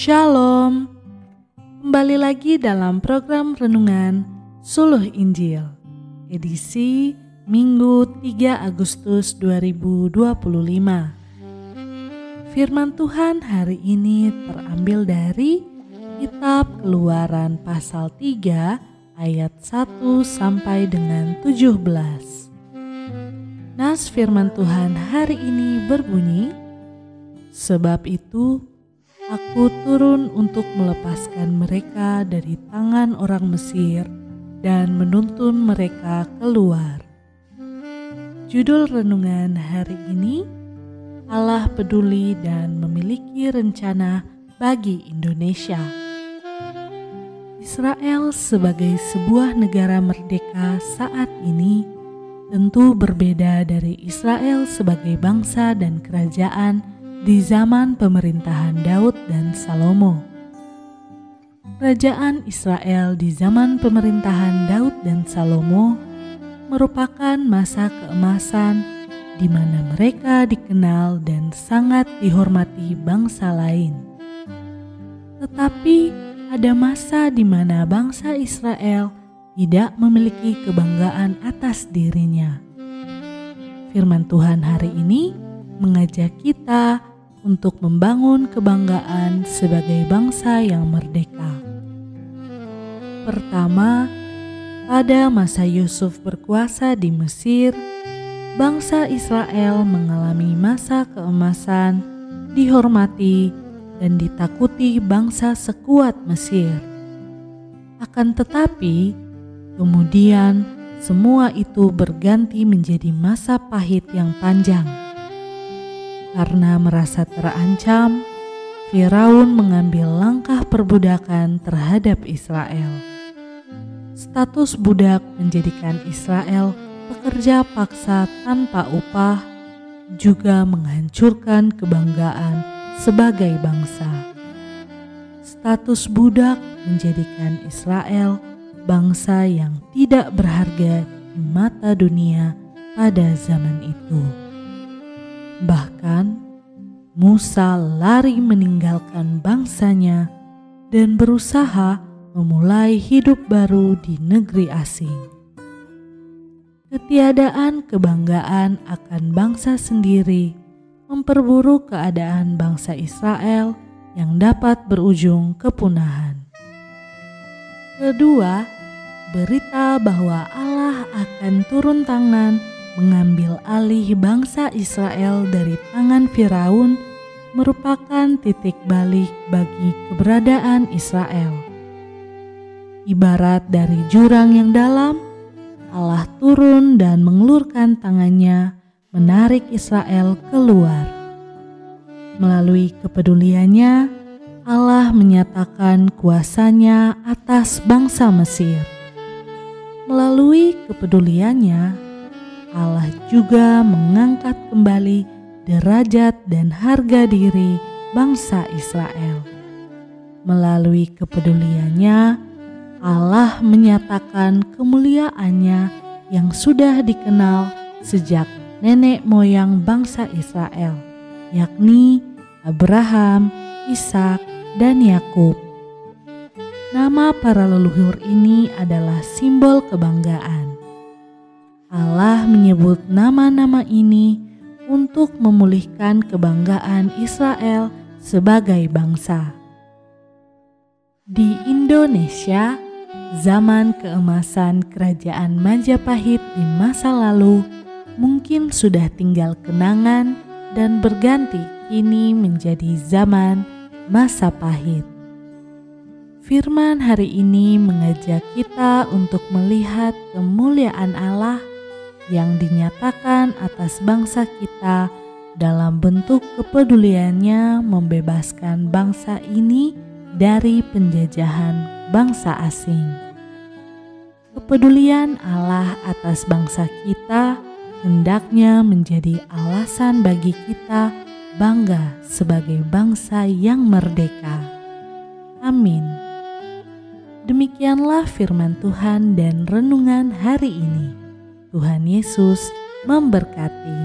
Shalom, kembali lagi dalam program Renungan Suluh Injil, edisi Minggu 3 Agustus 2025. Firman Tuhan hari ini terambil dari Kitab Keluaran pasal 3 ayat 1 sampai dengan 17. Nas firman Tuhan hari ini berbunyi, "Sebab itu Aku turun untuk melepaskan mereka dari tangan orang Mesir dan menuntun mereka keluar." Judul renungan hari ini, Allah peduli dan memiliki rencana bagi Indonesia. Israel sebagai sebuah negara merdeka saat ini tentu berbeda dari Israel sebagai bangsa dan kerajaan di zaman pemerintahan Daud dan Salomo. Kerajaan Israel di zaman pemerintahan Daud dan Salomo merupakan masa keemasan di mana mereka dikenal dan sangat dihormati bangsa lain. Tetapi ada masa di mana bangsa Israel tidak memiliki kebanggaan atas dirinya. Firman Tuhan hari ini mengajak kita untuk membangun kebanggaan sebagai bangsa yang merdeka. Pertama, pada masa Yusuf berkuasa di Mesir, bangsa Israel mengalami masa keemasan, dihormati dan ditakuti bangsa sekuat Mesir. Akan tetapi, kemudian semua itu berganti menjadi masa pahit yang panjang. Karena merasa terancam, Firaun mengambil langkah perbudakan terhadap Israel. Status budak menjadikan Israel pekerja paksa tanpa upah, juga menghancurkan kebanggaan sebagai bangsa. Status budak menjadikan Israel bangsa yang tidak berharga di mata dunia pada zaman itu. Bahkan, Musa lari meninggalkan bangsanya dan berusaha memulai hidup baru di negeri asing. Ketiadaan kebanggaan akan bangsa sendiri memperburuk keadaan bangsa Israel yang dapat berujung kepunahan. Kedua, berita bahwa Allah akan turun tangan mengambil alih bangsa Israel dari tangan Firaun merupakan titik balik bagi keberadaan Israel. Ibarat dari jurang yang dalam, Allah turun dan mengelurkan tangannya menarik Israel keluar. Melalui kepeduliannya, Allah menyatakan kuasanya atas bangsa Mesir. Melalui kepeduliannya, Allah juga mengangkat kembali derajat dan harga diri bangsa Israel. Melalui kepeduliannya, Allah menyatakan kemuliaannya yang sudah dikenal sejak nenek moyang bangsa Israel, yakni Abraham, Ishak, dan Yakub. Nama para leluhur ini adalah simbol kebanggaan. Allah menyebut nama-nama ini untuk memulihkan kebanggaan Israel sebagai bangsa. Di Indonesia, zaman keemasan kerajaan Majapahit di masa lalu mungkin sudah tinggal kenangan dan berganti kini menjadi zaman masa pahit. Firman hari ini mengajak kita untuk melihat kemuliaan Allah yang dinyatakan atas bangsa kita dalam bentuk kepeduliannya membebaskan bangsa ini dari penjajahan bangsa asing. Kepedulian Allah atas bangsa kita hendaknya menjadi alasan bagi kita bangga sebagai bangsa yang merdeka. Amin. Demikianlah firman Tuhan dan renungan hari ini. Tuhan Yesus memberkati.